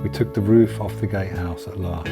We took the roof off the Gatehouse at last.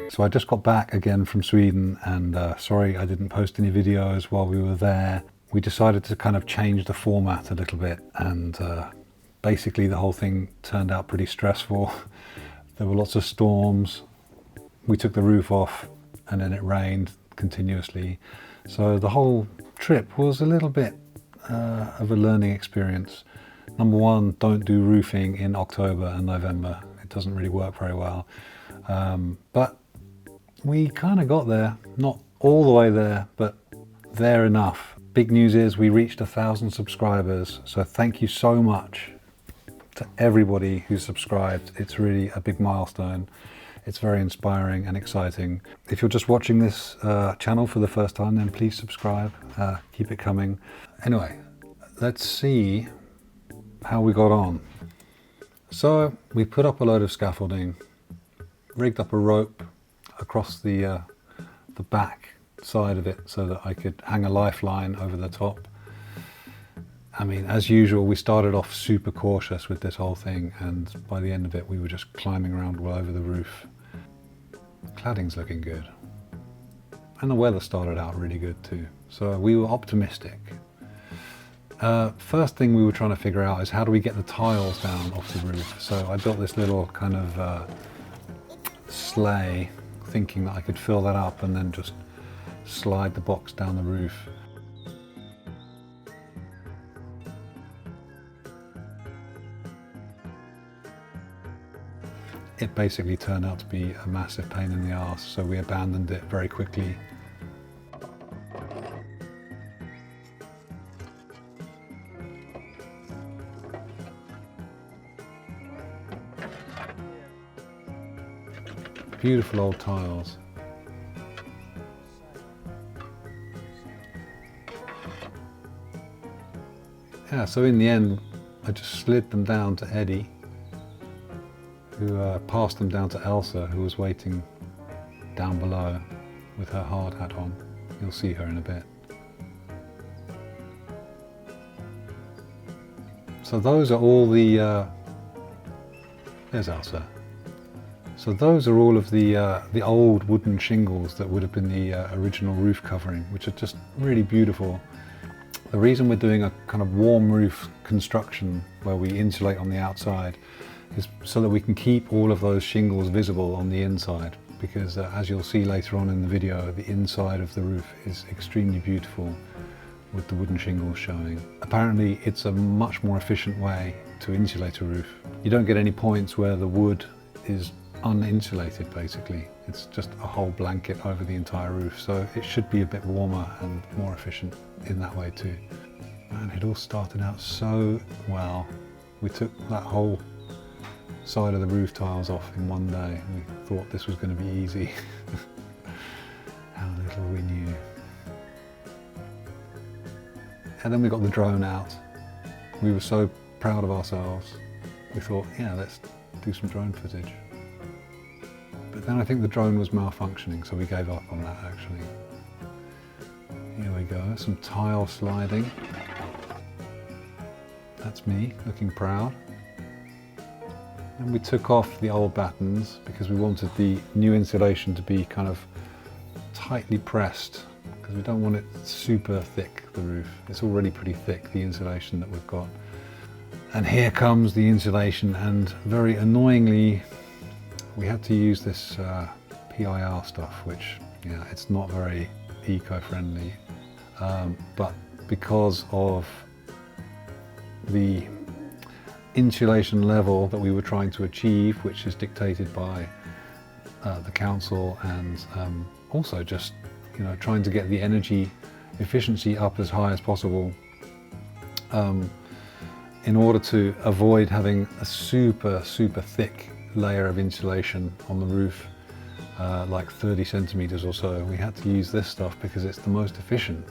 So I just got back again from Sweden, and sorry I didn't post any videos while we were there. We decided to kind of change the format a little bit, and basically the whole thing turned out pretty stressful. There were lots of storms. We took the roof off and then it rained continuously. So the whole trip was a little bit of a learning experience. Number one, don't do roofing in October and November. It doesn't really work very well. But we kind of got there, not all the way there, but there enough. Big news is we reached 1,000 subscribers. So thank you so much to everybody who subscribed. It's really a big milestone. It's very inspiring and exciting. If you're just watching this channel for the first time, then please subscribe. Keep it coming. Anyway, let's see how we got on. So we put up a load of scaffolding, rigged up a rope across the back side of it so that I could hang a lifeline over the top. I mean, as usual, we started off super cautious with this whole thing, and by the end of it we were just climbing around all over the roof. Cladding's looking good, and the weather started out really good too, so we were optimistic. First thing we were trying to figure out is how do we get the tiles down off the roof. So I built this little kind of sleigh, thinking that I could fill that up and then just slide the box down the roof. It basically turned out to be a massive pain in the arse, so we abandoned it very quickly. Beautiful old tiles. Yeah, so in the end, I just slid them down to Eddie, who passed them down to Elsa, who was waiting down below with her hard hat on. You'll see her in a bit. So those are all the, there's Elsa. So those are all of the old wooden shingles that would have been the original roof covering, which are just really beautiful. The reason we're doing a kind of warm roof construction where we insulate on the outside is so that we can keep all of those shingles visible on the inside, because as you'll see later on in the video, the inside of the roof is extremely beautiful with the wooden shingles showing. Apparently it's a much more efficient way to insulate a roof. You don't get any points where the wood is uninsulated basically. It's just a whole blanket over the entire roof, so it should be a bit warmer and more efficient in that way too. And it all started out so well. We took that whole side of the roof tiles off in one day. We thought this was going to be easy. How little we knew. And then we got the drone out. We were so proud of ourselves. We thought, yeah, let's do some drone footage. But then I think the drone was malfunctioning, so we gave up on that actually. Here we go, some tile sliding. That's me, looking proud. And we took off the old battens because we wanted the new insulation to be kind of tightly pressed, because we don't want it super thick, the roof. It's already pretty thick, the insulation that we've got. And here comes the insulation, and very annoyingly, we had to use this PIR stuff, which, yeah, it's not very eco-friendly. But because of the insulation level that we were trying to achieve, which is dictated by the council, and also just, you know, trying to get the energy efficiency up as high as possible, in order to avoid having a super thick layer of insulation on the roof, like 30 centimeters or so. We had to use this stuff because it's the most efficient,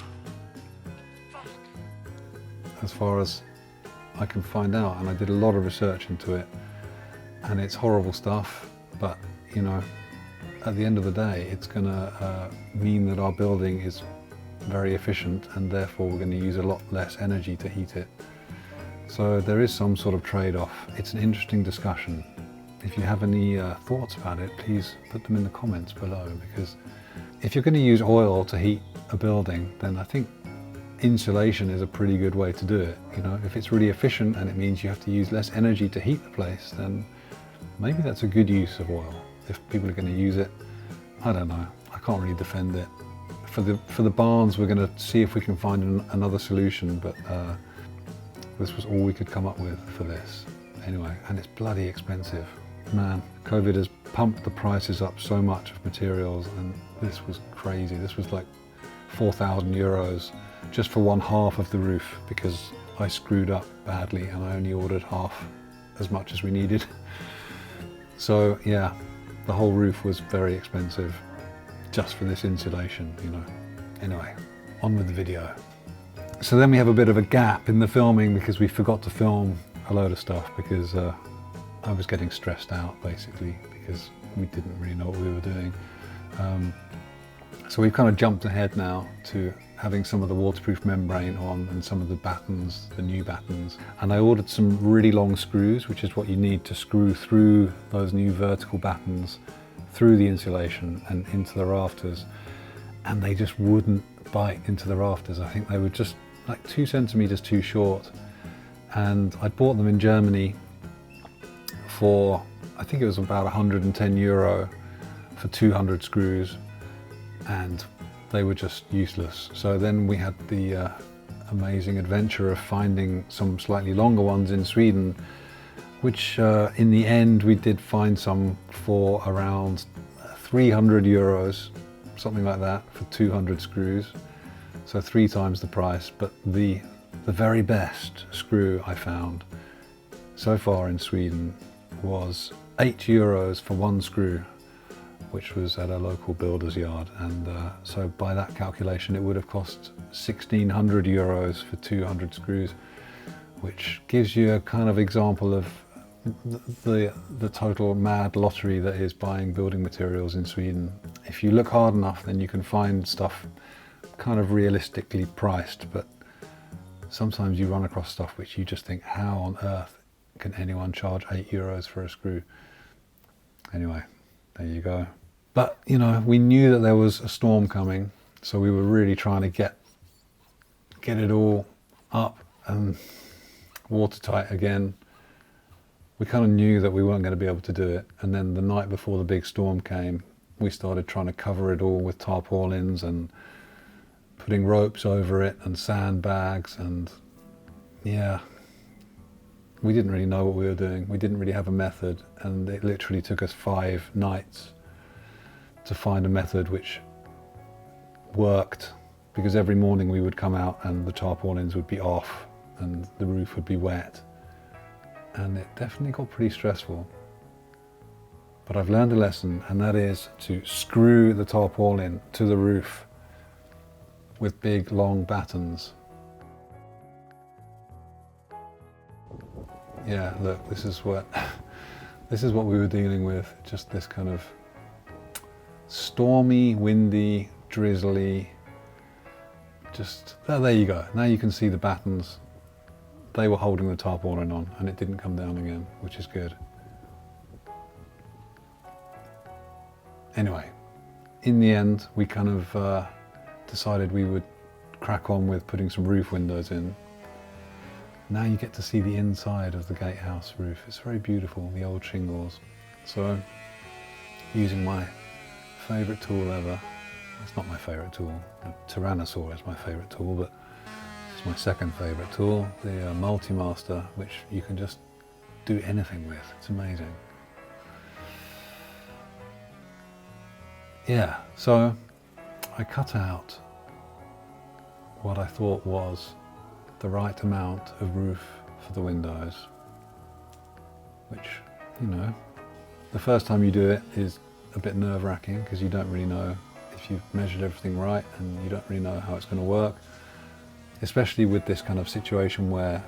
as far as I can find out, and I did a lot of research into it, and it's horrible stuff, but you know, at the end of the day, it's going to mean that our building is very efficient, and therefore we're going to use a lot less energy to heat it. So there is some sort of trade-off. It's an interesting discussion. If you have any thoughts about it, please put them in the comments below, because if you're going to use oil to heat a building, then I think insulation is a pretty good way to do it. You know, if it's really efficient and it means you have to use less energy to heat the place, then maybe that's a good use of oil. If people are going to use it, I don't know. I can't really defend it. For the barns, we're going to see if we can find another solution, but this was all we could come up with for this. Anyway, and it's bloody expensive. Man, COVID has pumped the prices up so much of materials, and this was crazy. This was like 4,000 euros just for one half of the roof, because I screwed up badly and I only ordered half as much as we needed. So yeah, the whole roof was very expensive just for this insulation, you know. Anyway, on with the video. So then we have a bit of a gap in the filming because we forgot to film a load of stuff, because I was getting stressed out basically because we didn't really know what we were doing. So we've kind of jumped ahead now to having some of the waterproof membrane on and some of the battens, the new battens. And I ordered some really long screws, which is what you need to screw through those new vertical battens, through the insulation and into the rafters. And they just wouldn't bite into the rafters. I think they were just like 2 centimeters too short. And I bought them in Germany for, I think it was about 110 euro for 200 screws, and they were just useless. So then we had the amazing adventure of finding some slightly longer ones in Sweden, which in the end we did find some for around 300 euros, something like that, for 200 screws. So 3 times the price, but the very best screw I found so far in Sweden was 8 euros for 1 screw, which was at a local builder's yard, and so by that calculation it would have cost 1,600 euros for 200 screws, which gives you a kind of example of the total mad lottery that is buying building materials in Sweden. If you look hard enough, then you can find stuff kind of realistically priced, but sometimes you run across stuff which you just think, how on earth can anyone charge 8 euros for a screw? Anyway, there you go. But you know, we knew that there was a storm coming, so we were really trying to get it all up and watertight again. We kind of knew that we weren't going to be able to do it, and then the night before the big storm came, we started trying to cover it all with tarpaulins and putting ropes over it and sandbags, and yeah, we didn't really know what we were doing. We didn't really have a method, and it literally took us 5 nights to find a method which worked, because every morning we would come out and the tarpaulins would be off and the roof would be wet, and it definitely got pretty stressful. But I've learned a lesson, and that is to screw the tarpaulin to the roof with big long battens. Yeah, look, this is what we were dealing with, just this kind of stormy, windy, drizzly, just, there you go. Now you can see the battens. They were holding the tarpaulin on, and it didn't come down again, which is good. Anyway, in the end, we kind of decided we would crack on with putting some roof windows in. Now you get to see the inside of the Gatehouse roof. It's very beautiful, the old shingles. So, using my favourite tool ever. It's not my favourite tool. The Tyrannosaur is my favourite tool, but it's my second favourite tool, the Multi-Master, which you can just do anything with. It's amazing. Yeah, so I cut out what I thought was the right amount of roof for the windows, which, you know, the first time you do it is a bit nerve-wracking because you don't really know if you've measured everything right, and you don't really know how it's going to work, especially with this kind of situation where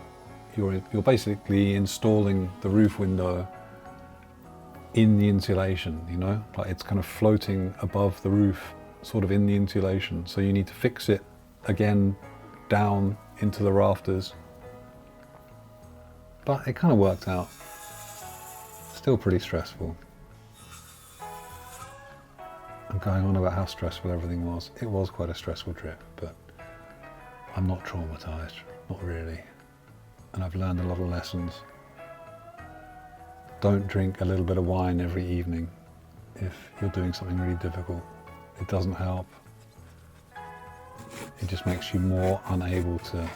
you're basically installing the roof window in the insulation, you know, like it's kind of floating above the roof, sort of in the insulation. So you need to fix it again down into the rafters. But it kind of worked out. Still pretty stressful. I'm going on about how stressful everything was. It was quite a stressful trip, but I'm not traumatized, not really. And I've learned a lot of lessons. Don't drink a little bit of wine every evening if you're doing something really difficult. It doesn't help. It just makes you more unable to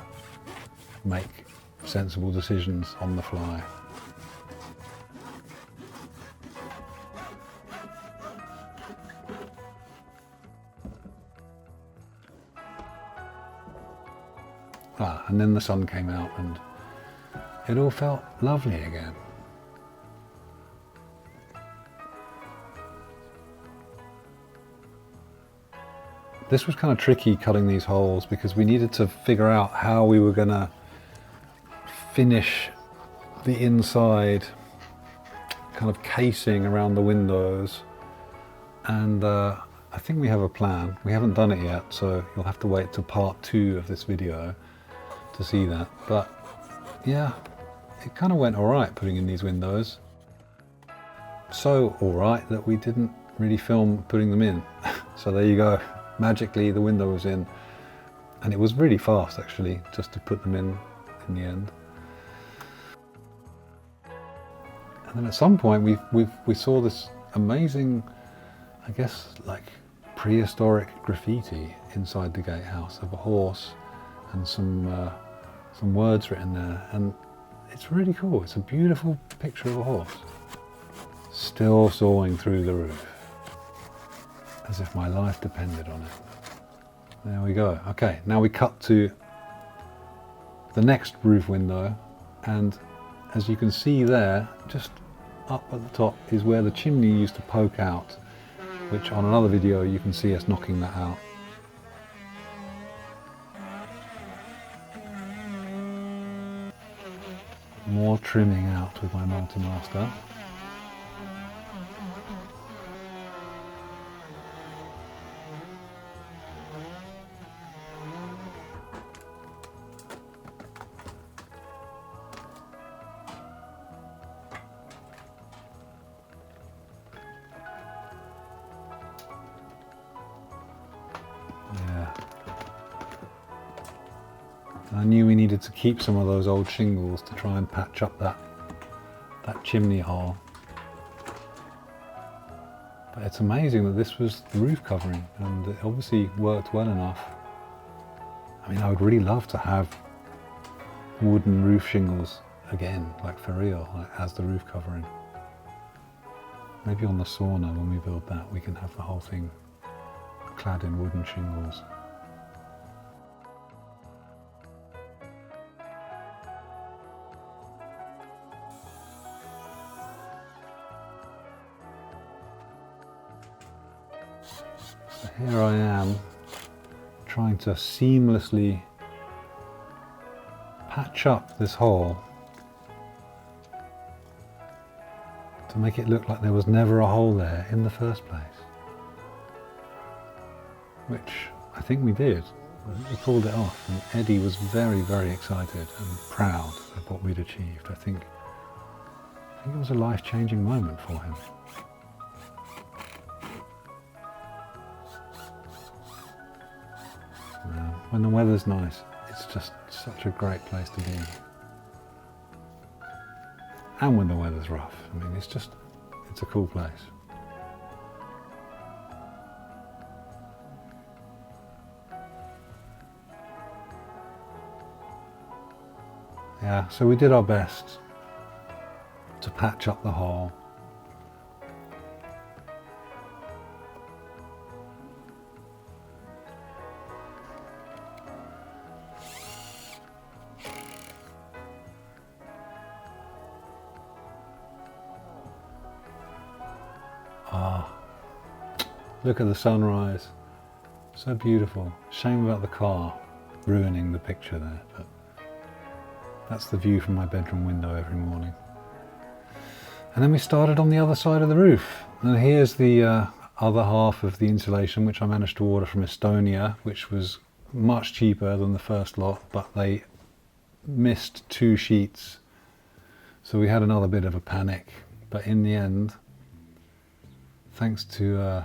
make sensible decisions on the fly. And then the sun came out and it all felt lovely again. This was kind of tricky cutting these holes because we needed to figure out how we were going to finish the inside kind of casing around the windows, and I think we have a plan. We haven't done it yet, so you'll have to wait till part 2 of this video to see that. But yeah, it kind of went alright putting in these windows. So alright that we didn't really film putting them in. So there you go. Magically the window was in, and it was really fast actually just to put them in the end. And then at some point we saw this amazing, I guess like prehistoric graffiti inside the gatehouse of a horse and some words written there, and it's really cool. It's a beautiful picture of a horse still sawing through the roof, as if my life depended on it. There we go. Okay, now we cut to the next roof window, and as you can see there, just up at the top is where the chimney used to poke out, which on another video you can see us knocking that out. More trimming out with my multi-master. Yeah. I knew we needed to keep some of those old shingles to try and patch up that chimney hole. But it's amazing that this was the roof covering, and it obviously worked well enough. I mean, I would really love to have wooden roof shingles again, like for real, like as the roof covering. Maybe on the sauna, when we build that, we can have the whole thing clad in wooden shingles. So here I am, trying to seamlessly patch up this hole to make it look like there was never a hole there in the first place. Which I think we did. We pulled it off, and Eddie was very, very excited and proud of what we'd achieved. I think it was a life-changing moment for him. When the weather's nice, it's just such a great place to be. And when the weather's rough, I mean, it's a cool place. Yeah, so we did our best to patch up the hole. Look at the sunrise. So beautiful. Shame about the car ruining the picture there, but that's the view from my bedroom window every morning. And then we started on the other side of the roof. And here's the other half of the insulation, which I managed to order from Estonia, which was much cheaper than the first lot, but they missed 2 sheets. So we had another bit of a panic. But in the end, thanks to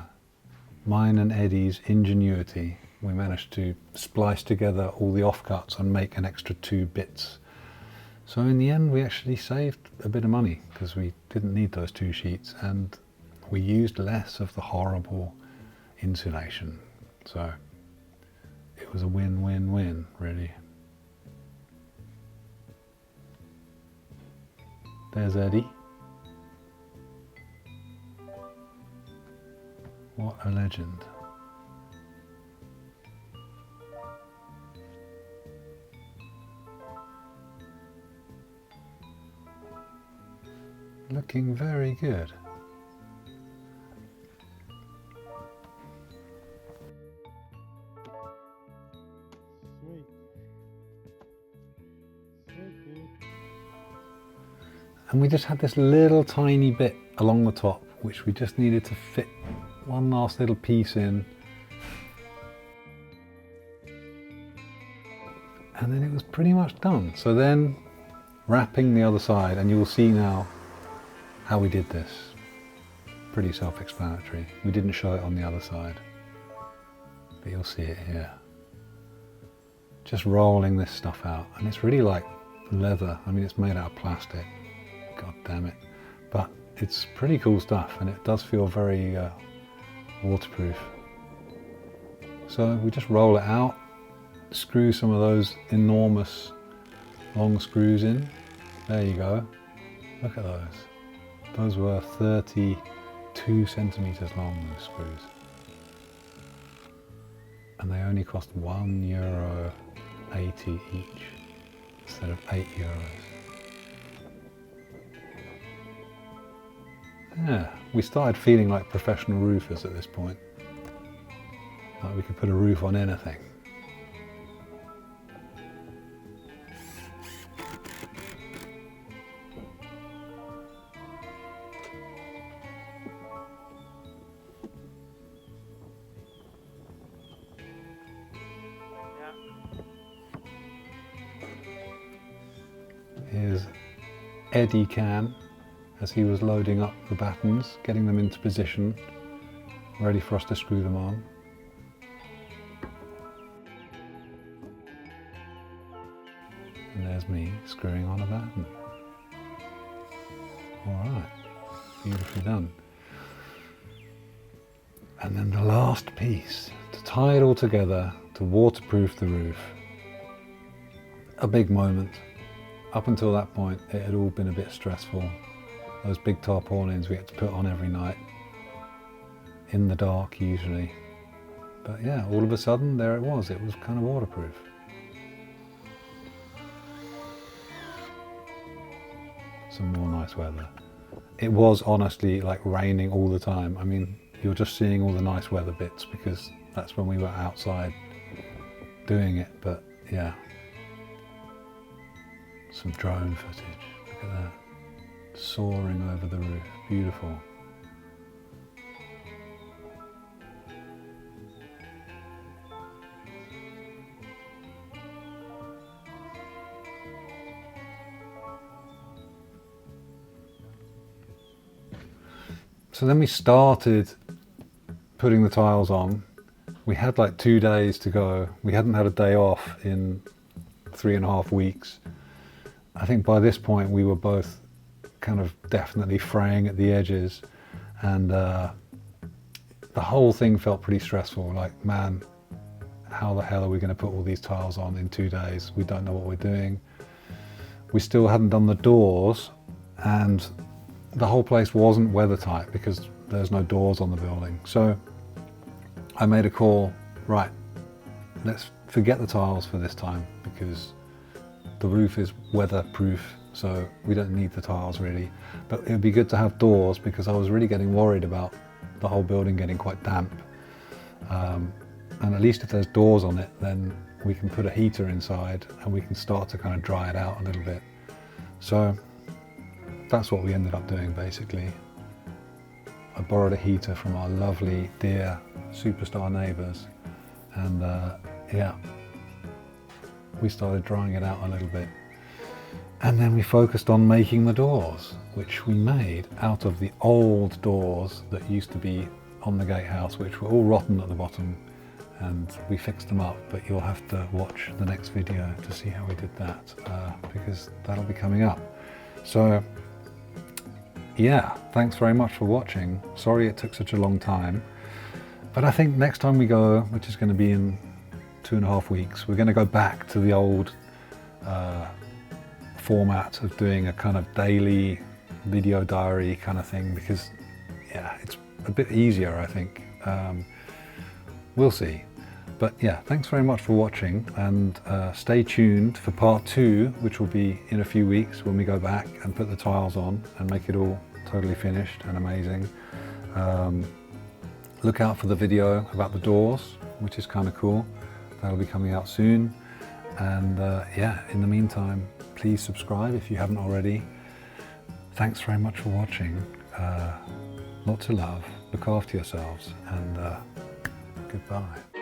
mine and Eddie's ingenuity, we managed to splice together all the offcuts and make an extra 2 bits. So in the end, we actually saved a bit of money because we didn't need those 2 sheets, and we used less of the horrible insulation. So it was a win-win-win, really. There's Eddie. What a legend. Looking very good. Sweet. So good. And we just had this little tiny bit along the top, which we just needed to fit one last little piece in. And then it was pretty much done. So then wrapping the other side, and you'll see now how we did this. Pretty self-explanatory. We didn't show it on the other side, but you'll see it here. Just rolling this stuff out, and it's really like leather. I mean, it's made out of plastic. God damn it. But it's pretty cool stuff, and it does feel very waterproof. So we just roll it out, screw some of those enormous long screws in. There you go. Look at those. Those were 32 centimeters long, those screws. And they only cost €1.80 each instead of €8. Yeah, we started feeling like professional roofers at this point. Like we could put a roof on anything. Here's Eddie Can as he was loading up the battens, getting them into position, ready for us to screw them on. And there's me screwing on a batten. Alright, beautifully done. And then the last piece, to tie it all together, to waterproof the roof. A big moment. Up until that point, it had all been a bit stressful. Those big tarpaulins we had to put on every night, in the dark usually. But yeah, all of a sudden, there it was kind of waterproof. Some more nice weather. It was honestly like raining all the time. I mean, you're just seeing all the nice weather bits because that's when we were outside doing it, but yeah. Some drone footage, look at that. Soaring over the roof, beautiful. So then we started putting the tiles on. We had like 2 days to go. We hadn't had a day off in 3.5 weeks. I think by this point we were both kind of definitely fraying at the edges, and the whole thing felt pretty stressful. Like, man, how the hell are we going to put all these tiles on in 2 days? We don't know what we're doing. We still hadn't done the doors, and the whole place wasn't weather tight because there's no doors on the building. So I made a call, right, let's forget the tiles for this time because the roof is weatherproof, so we don't need the tiles really. But it would be good to have doors because I was really getting worried about the whole building getting quite damp. And at least if there's doors on it, then we can put a heater inside and we can start to kind of dry it out a little bit. So that's what we ended up doing basically. I borrowed a heater from our lovely, dear, superstar neighbours, and yeah, we started drying it out a little bit. And then we focused on making the doors, which we made out of the old doors that used to be on the Gatehouse, which were all rotten at the bottom, and we fixed them up. But you'll have to watch the next video to see how we did that, because that'll be coming up. So yeah, thanks very much for watching. Sorry it took such a long time, but I think next time we go, which is going to be in 2.5 weeks, we're going to go back to the old format of doing a kind of daily video diary kind of thing, because yeah, it's a bit easier, I think. We'll see. But yeah, thanks very much for watching, and stay tuned for part 2, which will be in a few weeks when we go back and put the tiles on and make it all totally finished and amazing. Look out for the video about the doors, which is kind of cool. That'll be coming out soon. And yeah, in the meantime, please subscribe if you haven't already. Thanks very much for watching. Lots of love, look after yourselves, and goodbye.